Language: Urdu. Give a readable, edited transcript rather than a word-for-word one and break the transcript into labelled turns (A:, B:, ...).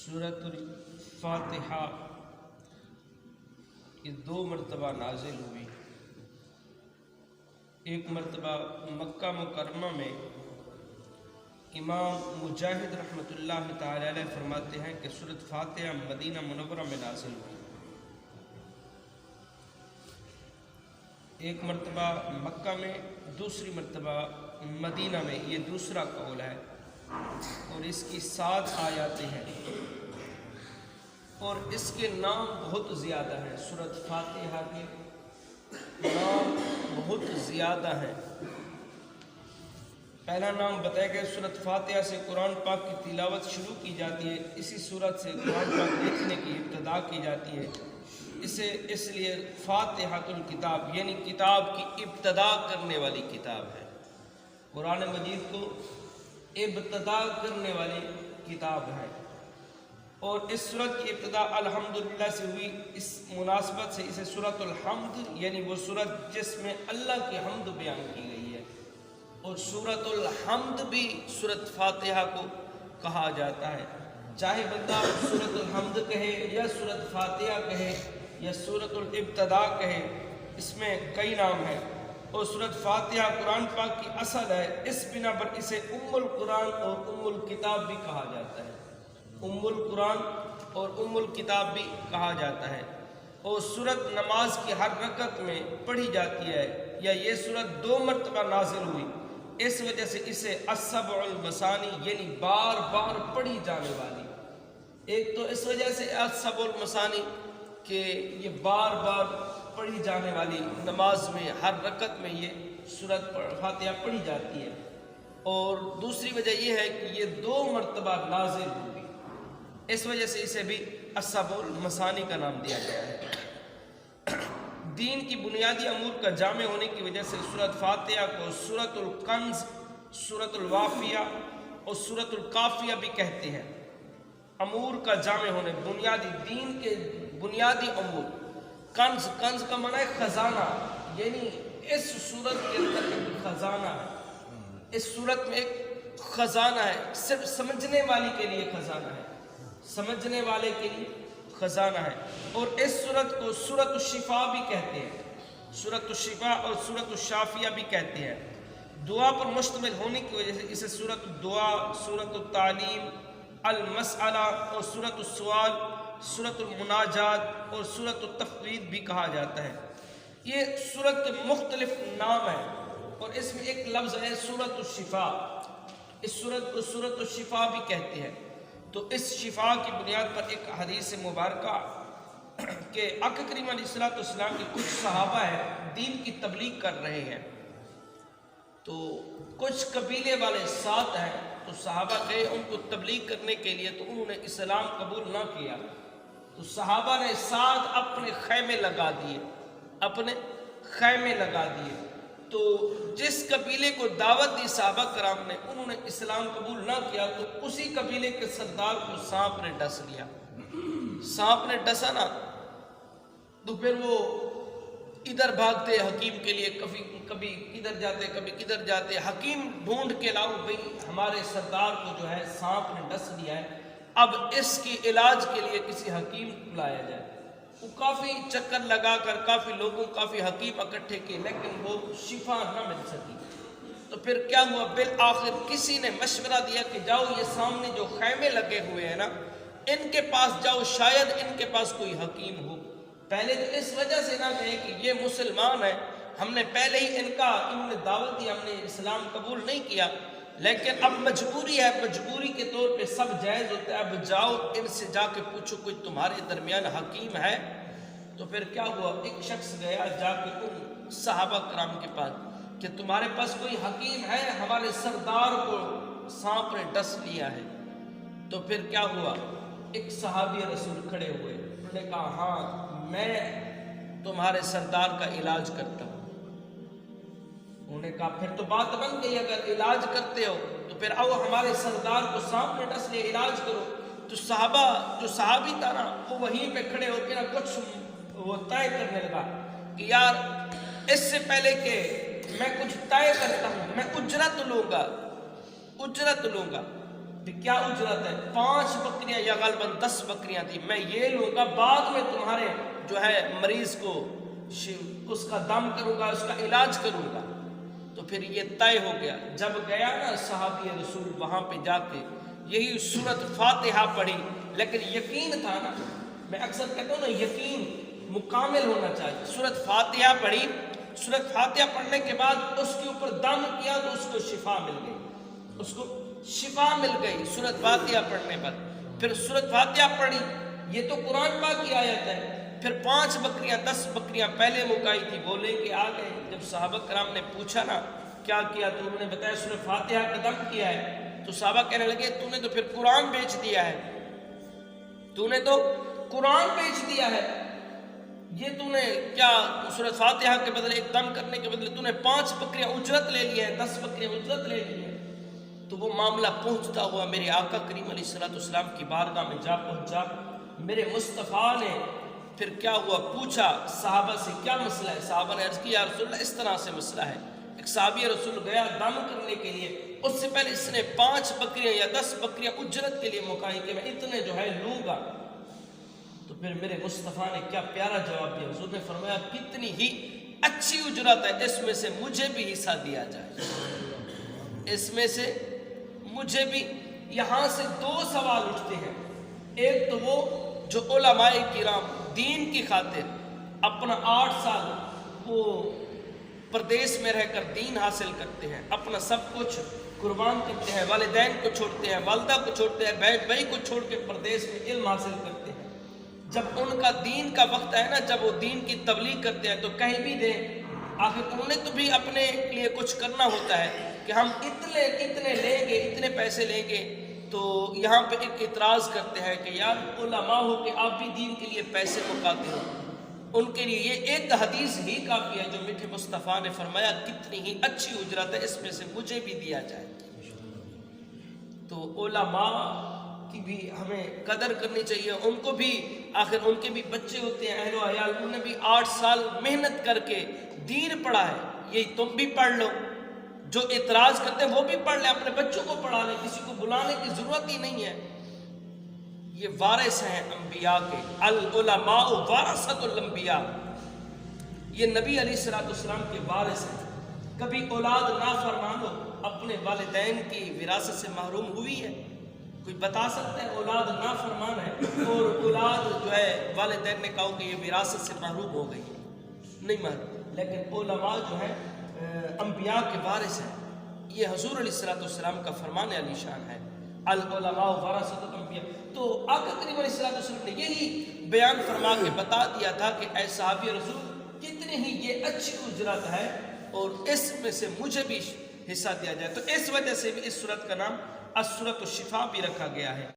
A: سورۃ الفاتحہ یہ 2 مرتبہ نازل ہوئی۔ ایک مرتبہ مکہ مکرمہ میں امام مجاہد رحمۃ اللہ تعالی علیہ فرماتے ہیں کہ سورۃ فاتحہ مدینہ منورہ میں نازل ہوئی۔ ایک مرتبہ مکہ میں، دوسری مرتبہ مدینہ میں، یہ دوسرا قول ہے، اور اس کی 7 آیاتیں ہیں، اور اس کے نام بہت زیادہ ہیں۔ سورۃ فاتحہ کے نام بہت زیادہ ہیں۔ پہلا نام بتایا گیا، سورۃ فاتحہ سے قرآن پاک کی تلاوت شروع کی جاتی ہے، اسی سورت سے قرآن پاک لکھنے کی ابتدا کی جاتی ہے۔ اسے اس لیے فاتحۃ الکتاب یعنی کتاب کی ابتدا کرنے والی کتاب ہے۔ قرآن مجید کو ابتدا کرنے والی کتاب ہے، اور اس سورت کی ابتدا الحمدللہ سے ہوئی۔ اس مناسبت سے اسے سورۃ الحمد یعنی وہ سورت جس میں اللہ کی حمد بیان کی گئی ہے، اور سورۃ الحمد بھی سورۃ فاتحہ کو کہا جاتا ہے۔ چاہے بندہ سورۃ الحمد کہے یا سورۃ فاتحہ کہے یا سورۃ الابتدا کہے، اس میں کئی نام ہیں، اور سورۃ فاتحہ قرآن پاک کی اصل ہے، اس بنا پر اسے ام القرآن اور ام الکتاب بھی کہا جاتا ہے۔ ام القرآن اور ام الکتاب بھی کہا جاتا ہے، اور سورت نماز کی ہر رکعت میں پڑھی جاتی ہے، یا یہ سورت 2 مرتبہ نازل ہوئی، اس وجہ سے اسے السبع المثانی یعنی بار بار پڑھی جانے والی۔ ایک تو اس وجہ سے السبع المثانی کہ یہ بار بار پڑھی جانے والی، نماز میں ہر رکعت میں یہ سورت فاتحہ پڑھی جاتی ہے، اور دوسری وجہ یہ ہے کہ یہ 2 مرتبہ نازل ہوئی، اس وجہ سے اسے بھی السبع المثانی کا نام دیا گیا ہے۔ دین کی بنیادی امور کا جامع ہونے کی وجہ سے سورۃ فاتحہ کو سورۃ الکنز، سورۃ الوافیہ اور سورۃ الکافیہ بھی کہتے ہیں۔ امور کا جامع ہونے، بنیادی دین کے بنیادی امور۔ کنز، کنز کا معنی ہے خزانہ، یعنی اس سورت کے اندر ایک خزانہ ہے، اس سورت میں ایک خزانہ ہے، صرف سمجھنے والی کے لیے خزانہ ہے، سمجھنے والے کے لیے خزانہ ہے۔ اور اس سورت کو سورۃ الشفا بھی کہتے ہیں، سورۃ الشفا اور سورۃ الشافیہ بھی کہتے ہیں۔ دعا پر مشتمل ہونے کی وجہ سے اسے سورۃ الدعا، سورۃ التعلیم، المسئلہ اور سورۃ السؤال، سورۃ المناجات اور سورۃ التفویض بھی کہا جاتا ہے۔ یہ سورت کے مختلف نام ہیں، اور اس میں ایک لفظ ہے سورۃ الشفا، اس سورت کو سورۃ الشفا بھی کہتے ہیں۔ تو اس شفا کی بنیاد پر ایک حدیث مبارکہ کہ آقا کریم علیہ السلام کے کچھ صحابہ ہیں دین کی تبلیغ کر رہے ہیں، تو کچھ قبیلے والے ساتھ ہیں، تو صحابہ گئے ان کو تبلیغ کرنے کے لیے، تو انہوں نے اسلام قبول نہ کیا، تو صحابہ نے ساتھ اپنے خیمے لگا دیے، اپنے خیمے لگا دیے۔ تو جس قبیلے کو دعوت دی صحابہ کرام نے، انہوں نے اسلام قبول نہ کیا، تو اسی قبیلے کے سردار کو سانپ نے ڈس لیا۔ سانپ نے ڈسا نا، تو پھر وہ ادھر بھاگتے حکیم کے لیے، کبھی ادھر جاتے کبھی ادھر جاتے، حکیم ڈھونڈ کے لاؤ، بھئی ہمارے سردار کو جو ہے سانپ نے ڈس لیا ہے، اب اس کی علاج کے لیے کسی حکیم کو لایا جائے۔ وہ کافی چکر لگا کر کافی لوگوں، کافی حکیم اکٹھے کیے، لیکن وہ شفا نہ مل سکی۔ تو پھر کیا ہوا، بالآخر کسی نے مشورہ دیا کہ جاؤ یہ سامنے جو خیمے لگے ہوئے ہیں نا، ان کے پاس جاؤ، شاید ان کے پاس کوئی حکیم ہو۔ پہلے تو اس وجہ سے نہ کہیں کہ یہ مسلمان ہے، ہم نے پہلے ہی انہوں نے دعوت دی، ہم نے اسلام قبول نہیں کیا، لیکن اب مجبوری ہے، مجبوری کے طور پہ سب جائز ہوتا ہے، اب جاؤ ان سے جا کے پوچھو کوئی تمہارے درمیان حکیم ہے۔ تو پھر کیا ہوا، ایک شخص گیا جا کے ان صحابہ کرام کے پاس کہ تمہارے پاس کوئی حکیم ہے، ہمارے سردار کو سانپ نے ڈس لیا ہے۔ تو پھر کیا ہوا، ایک صحابی رسول کھڑے ہوئے، انہوں نے کہا ہاں میں تمہارے سردار کا علاج کرتا ہوں۔ انہوں نے کہا پھر تو بات بن گئی، اگر علاج کرتے ہو تو پھر آؤ ہمارے سردار کو سانپ نے ڈس لیا، علاج کرو۔ تو صحابہ جو صحابی تھا نا، وہ وہیں پہ کھڑے ہو کے نا کچھ وہ طے کرنے لگا کہ یار اس سے پہلے کہ میں کچھ طے کرتا ہوں، میں اجرت لوں گا، اجرت لوں گا۔ کیا اجرت ہے؟ 5 بکریاں یا غالباً 10 بکریاں تھی، میں یہ لوں گا، بعد میں تمہارے جو ہے مریض کو اس کا دم کروں گا، اس کا علاج کروں گا۔ تو پھر یہ طے ہو گیا۔ جب گیا نا صحابی رسول وہاں پہ جا کے یہی سورت فاتحہ پڑھی، لیکن یقین تھا نا، میں اکثر کہتا ہوں نا یقین مکمل ہونا چاہیے۔ سورت فاتحہ پڑھی، سورت فاتحہ پڑھنے کے بعد اس کے اوپر دم کیا تو اس کو شفا مل گئی، اس کو شفا مل گئی سورت فاتحہ پڑھنے پر۔ پھر سورت فاتحہ پڑھی، یہ تو قرآن پاک کی آیت ہے۔ پھر 5 بکریاں 10 بکریاں پہلے مکائی تھی، وہ لے کے آ گئے۔ جب صحابہ کرام نے پوچھا نا کیا کیا، تو انہوں نے بتایا سورت فاتحہ کا دم کیا ہے۔ تو صحابہ کہنے لگے تو نے تو پھر قرآن بیچ دیا ہے، تو نے تو قرآن بیچ دیا ہے، یہ تو نے کیا سورت فاتحہ کے بدلے ایک دم کرنے کے بدلے تو نے 5 بکریاں اجرت لے لی ہے، 10 بکریاں اجرت لے لی ہے۔ تو وہ معاملہ پہنچتا ہوا میرے آقا کریم علیہ الصلوۃ والسلام کی بارگاہ میں جا پہنچا۔ میرے مصطفیٰ نے پھر کیا ہوا پوچھا صحابہ سے کیا مسئلہ ہے؟ صحابہ نے عرض کی یا رسول اللہ اس طرح سے مسئلہ ہے۔ ایک صحابی رسول گیا دم کرنے کے لیے، اس سے پہلے اس نے 5 بکریاں یا 10 بکریاں اجرت کے لیے مکائی کہ میں اتنے جو ہے لوں گا۔ تو پھر میرے مصطفیٰ نے کیا پیارا جواب دیا، حضور نے فرمایا کتنی ہی اچھی اجرت ہے، اس میں سے مجھے بھی حصہ دیا جائے، اس میں سے مجھے بھی۔ یہاں سے 2 سوال اٹھتے ہیں، ایک تو وہ جو علماء کرام دین کی خاطر اپنا 8 سال وہ پردیس میں رہ کر دین حاصل کرتے ہیں، اپنا سب کچھ قربان کرتے ہیں، والدین کو چھوڑتے ہیں، والدہ کو چھوڑتے ہیں، بہن بھائی کو چھوڑ کے پردیس میں علم حاصل کرتے ہیں۔ جب ان کا دین کا وقت ہے نا، جب وہ دین کی تبلیغ کرتے ہیں تو کہیں بھی دیں، آخر انہوں نے تو بھی اپنے لیے کچھ کرنا ہوتا ہے کہ ہم اتنے لیں گے، اتنے پیسے لیں گے۔ تو یہاں پہ ایک اعتراض کرتے ہیں کہ یار علماء ہو کہ آپ بھی دین کے لیے پیسے مکاتے ہو، ان کے لیے یہ ایک حدیث ہی کافی ہے جو میٹھے مصطفیٰ نے فرمایا کتنی ہی اچھی اجرت ہے، اس میں سے مجھے بھی دیا جائے۔ تو علماء کی بھی ہمیں قدر کرنی چاہیے، ان کو بھی آخر ان کے بھی بچے ہوتے ہیں، اہل و عیال، انہوں نے بھی 8 سال محنت کر کے دین پڑھا ہے، یہی تم بھی پڑھ لو۔ جو اعتراض کرتے ہیں وہ بھی پڑھ لیں، اپنے بچوں کو پڑھا لیں، کسی کو بلانے کی ضرورت ہی نہیں ہے۔ یہ وارث ہیں انبیاء کے، العلماء ورثۃ الانبیاء، یہ نبی علیہ الصلوۃ والسلام کے وارث ہیں۔ کبھی اولاد نافرمان ہو اپنے والدین کی وراثت سے محروم ہوئی ہے؟ کوئی بتا سکتا ہے اولاد نافرمان ہے اور اولاد جو ہے والدین نے کہا کہ یہ وراثت سے محروم ہو گئی؟ نہیں محروم۔ لیکن علماء جو ہیں انبیاء کے وارث ہیں، یہ حضور علیہ الصلوۃ والسلام کا فرمان علی شان ہے، العلماء ورثۃ الانبیاء۔ تو آقا کریم علیہ الصلوۃ والسلام نے یہی بیان فرما کے بتا دیا تھا کہ اے صحابی رسول کتنی ہی یہ اچھی اجرت ہے اور اس میں سے مجھے بھی حصہ دیا جائے۔ تو اس وجہ سے بھی اس سورت کا نام السورۃ الشفا بھی رکھا گیا ہے۔